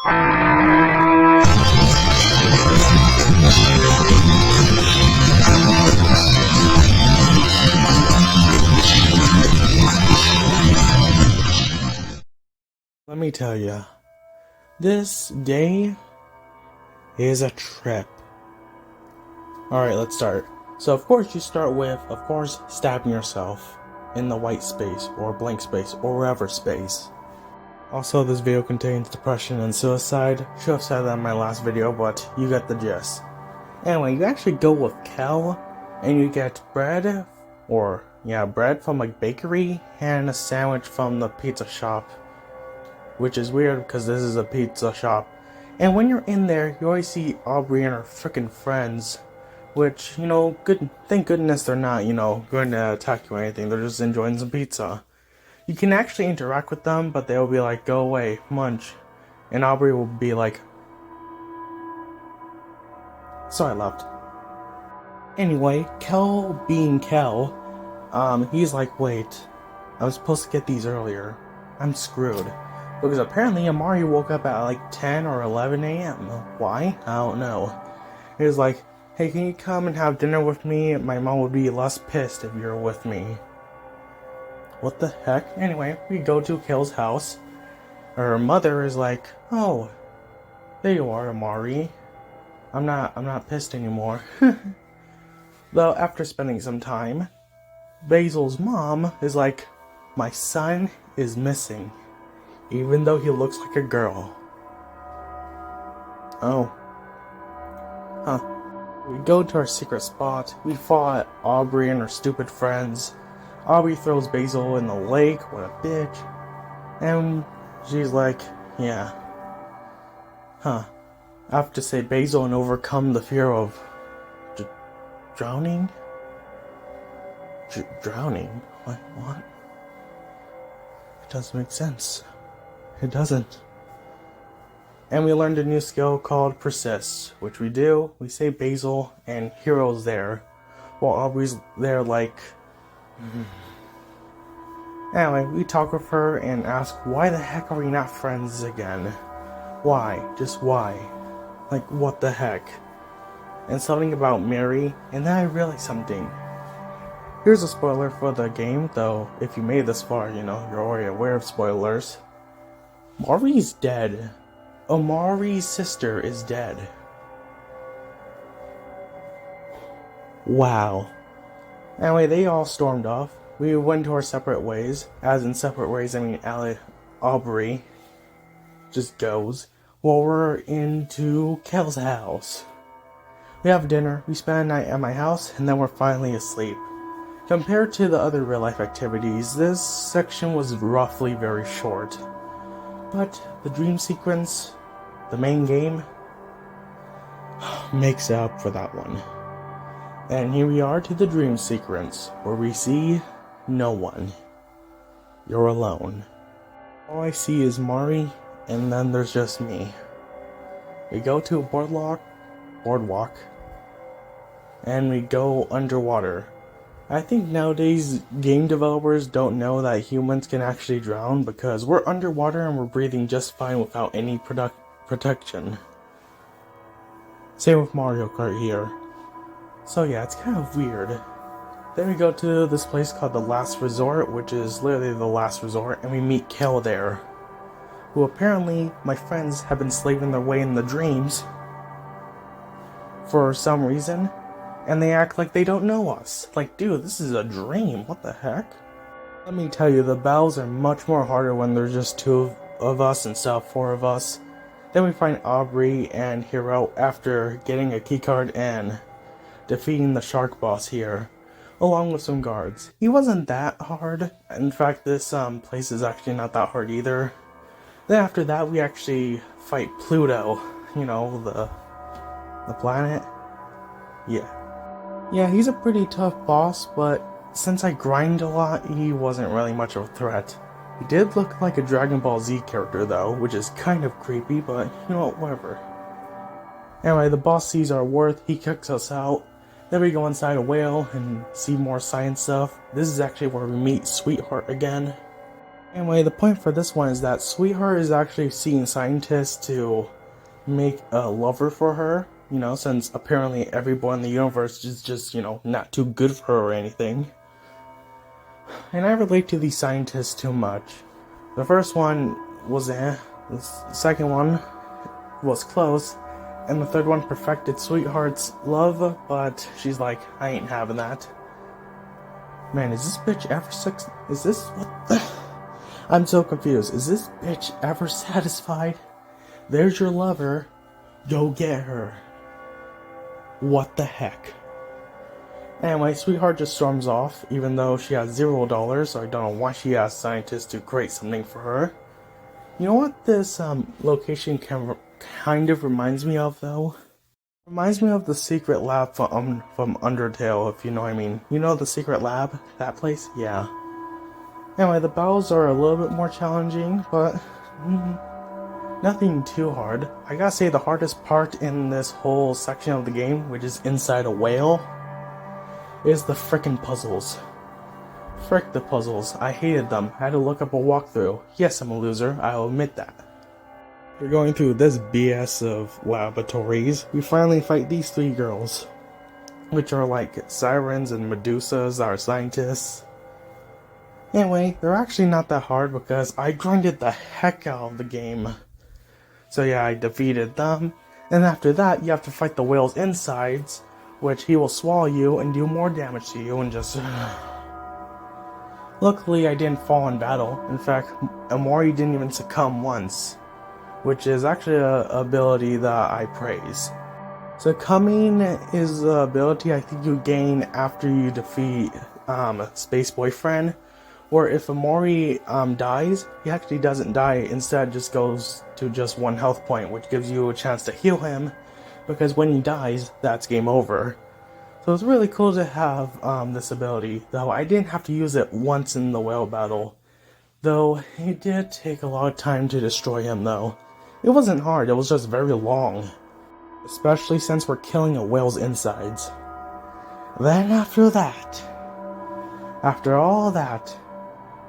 Let me tell ya, this day is a trip. Alright, let's start. So of course you start with, stabbing yourself in the white space, or blank space, or wherever space. Also, this video contains depression and suicide. Should have said that in my last video, but you get the gist. Anyway, you actually go with Kel, and you get bread from a bakery, and a sandwich from the pizza shop. Which is weird, because this is a pizza shop. And when you're in there, you always see Aubrey and her frickin' friends. Which, thank goodness they're not, going to attack you or anything. They're just enjoying some pizza. You can actually interact with them, but they'll be like, go away, munch. And Aubrey will be like, so I left. Anyway, Kel being Kel, he's like, wait, I was supposed to get these earlier. I'm screwed. Because apparently Omori woke up at like 10 or 11 a.m. Why? I don't know. He was like, hey, can you come and have dinner with me? My mom would be less pissed if you're with me. What the heck? Anyway, we go to Kel's house. Her mother is like, oh, there you are, Omori. I'm not pissed anymore. Though after spending some time, Basil's mom is like, my son is missing. Even though he looks like a girl. Oh. Huh. We go to our secret spot. We fought Aubrey and her stupid friends. Aubrey throws Basil in the lake. What a bitch. And she's like, yeah. Huh. I have to say Basil and overcome the fear of... drowning? Drowning? What? It doesn't make sense. It doesn't. And we learned a new skill called Persist, which we do. We say Basil and Hero's there, while Aubrey's there like... Anyway, we talk with her and ask, why the heck are we not friends again? Why? Just why? Like, what the heck? And something about Mary, and then I realized something. Here's a spoiler for the game, though if you made this far, you're already aware of spoilers. Omori's dead. Omori's sister is dead. Wow. Anyway, they all stormed off. We went to our separate ways. As in separate ways, I mean Aubrey just goes. While we're into Kel's house. We have dinner, we spend a night at my house, and then we're finally asleep. Compared to the other real-life activities, this section was roughly very short. But the dream sequence, the main game, makes up for that one. And here we are to the dream sequence, where we see no one. You're alone. All I see is Mari, and then there's just me. We go to a boardwalk, and we go underwater. I think nowadays game developers don't know that humans can actually drown because we're underwater and we're breathing just fine without any protection. Same with Mario Kart here. So yeah, it's kind of weird. Then we go to this place called the Last Resort, which is literally the last resort, and we meet Kel there. Who apparently, my friends have been slaving their way in the dreams for some reason. And they act like they don't know us. Like, dude, this is a dream. What the heck? Let me tell you, the battles are much more harder when there's just two of us instead of four of us. Then we find Aubrey and Hero after getting a keycard and defeating the shark boss here, along with some guards. He wasn't that hard. In fact, this place is actually not that hard either. Then after that, we actually fight Pluto. The planet. Yeah, he's a pretty tough boss, but since I grind a lot, he wasn't really much of a threat. He did look like a Dragon Ball Z character though, which is kind of creepy, but whatever. Anyway, the boss sees our worth, he kicks us out. Then we go inside a whale and see more science stuff. This is actually where we meet Sweetheart again. Anyway, the point for this one is that Sweetheart is actually seeing scientists to make a lover for her, since apparently every boy in the universe is just, not too good for her or anything. And I relate to these scientists too much. The first one was the second one was close, and the third one perfected Sweetheart's love, but she's like, I ain't having that. Man, is this bitch ever what the? I'm so confused. Is this bitch ever satisfied? There's your lover. Go get her. What the heck? Anyway, Sweetheart just storms off, even though she has $0, so I don't know why she asked scientists to create something for her. You know what this location kind of reminds me of, though? Reminds me of the secret lab from Undertale, if you know what I mean. You know the secret lab? That place? Yeah. Anyway, the battles are a little bit more challenging, but nothing too hard. I gotta say the hardest part in this whole section of the game, which is inside a whale, is the frickin' puzzles. Frick the puzzles. I hated them. I had to look up a walkthrough. Yes, I'm a loser. I'll admit that. We're going through this BS of laboratories. We finally fight these three girls, which are like sirens and medusas that are scientists. Anyway, they're actually not that hard because I grinded the heck out of the game. So yeah, I defeated them. And after that, you have to fight the whale's insides, which he will swallow you and do more damage to you and just... Luckily, I didn't fall in battle. In fact, Omori didn't even succumb once, which is actually an ability that I praise. Succumbing is the ability I think you gain after you defeat Space Boyfriend, or if Omori dies, he actually doesn't die, instead just goes to just 1 health point, which gives you a chance to heal him, because when he dies, that's game over. So it's really cool to have this ability, though I didn't have to use it once in the whale battle. Though, it did take a lot of time to destroy him though. It wasn't hard, it was just very long. Especially since we're killing a whale's insides. Then after all that,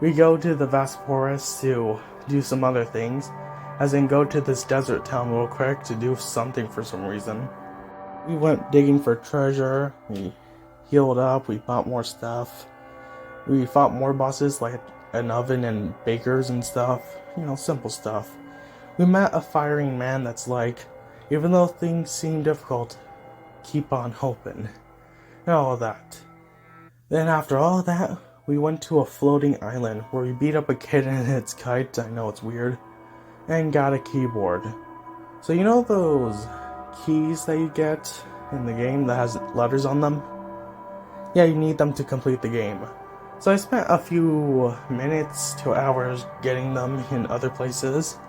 we go to the vast forest to do some other things, as in go to this desert town real quick to do something for some reason. We went digging for treasure, we healed up, we bought more stuff, we fought more bosses like an oven and bakers and stuff, simple stuff. We met a firing man that's like, even though things seem difficult, keep on hoping, and all of that. Then after all that, we went to a floating island where we beat up a kid in its kite, I know it's weird, and got a keyboard. So you know those keys that you get in the game that has letters on them? Yeah, you need them to complete the game. So I spent a few minutes to hours getting them in other places.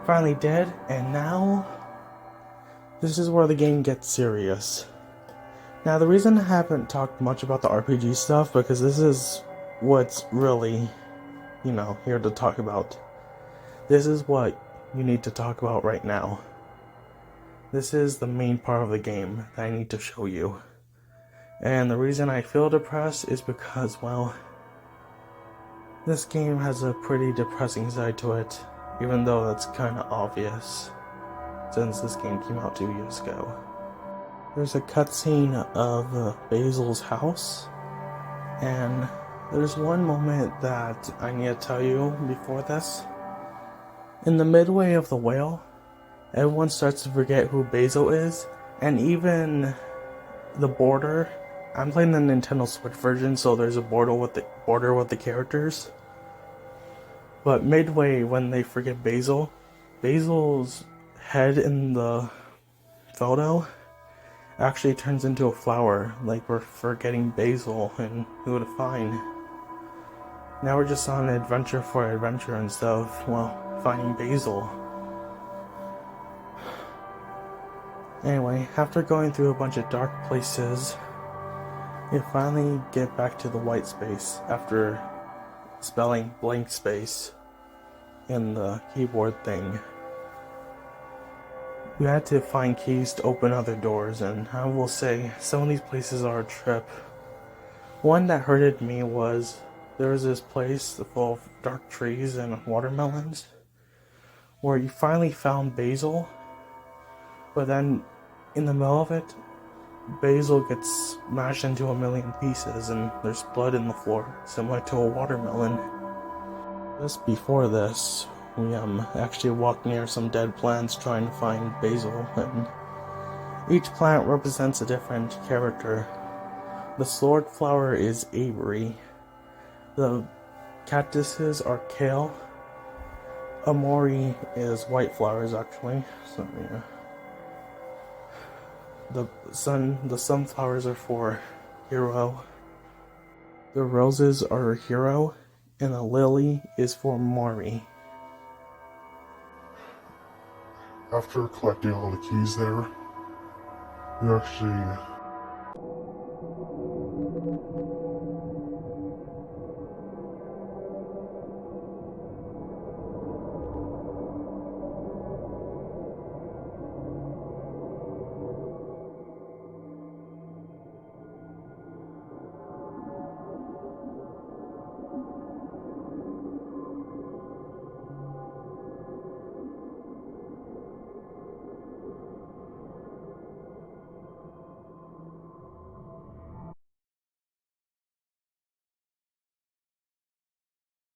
Finally did, and now this is where the game gets serious. Now the reason I haven't talked much about the RPG stuff, because this is what's really, here to talk about. This is what you need to talk about right now. This is the main part of the game that I need to show you. And the reason I feel depressed is because, well, this game has a pretty depressing side to it, even though that's kinda obvious, since this game came out 2 years ago. There's a cutscene of Basil's house, and there's one moment that I need to tell you before this. In the midway of the whale, everyone starts to forget who Basil is, and even the border. I'm playing the Nintendo Switch version, so there's a border with the characters. But midway, when they forget Basil's head in the photo actually turns into a flower, like we're forgetting Basil and who to find. Now we're just on an adventure for adventure instead of, well, finding Basil. Anyway, after going through a bunch of dark places, you finally get back to the white space after spelling blank space in the keyboard thing. We had to find keys to open other doors, and I will say, some of these places are a trip. One that hurted me was there was this place full of dark trees and watermelons where you finally found basil, but then in the middle of it, basil gets smashed into a million pieces and there's blood in the floor, similar to a watermelon. Just before this, we actually walked near some dead plants trying to find basil, and each plant represents a different character. The sword flower is Avery. The cactuses are kale. Omori is white flowers, actually. So yeah. The sunflowers are for Hero. The roses are Hero, and the lily is for Mori. After collecting all the keys there, we actually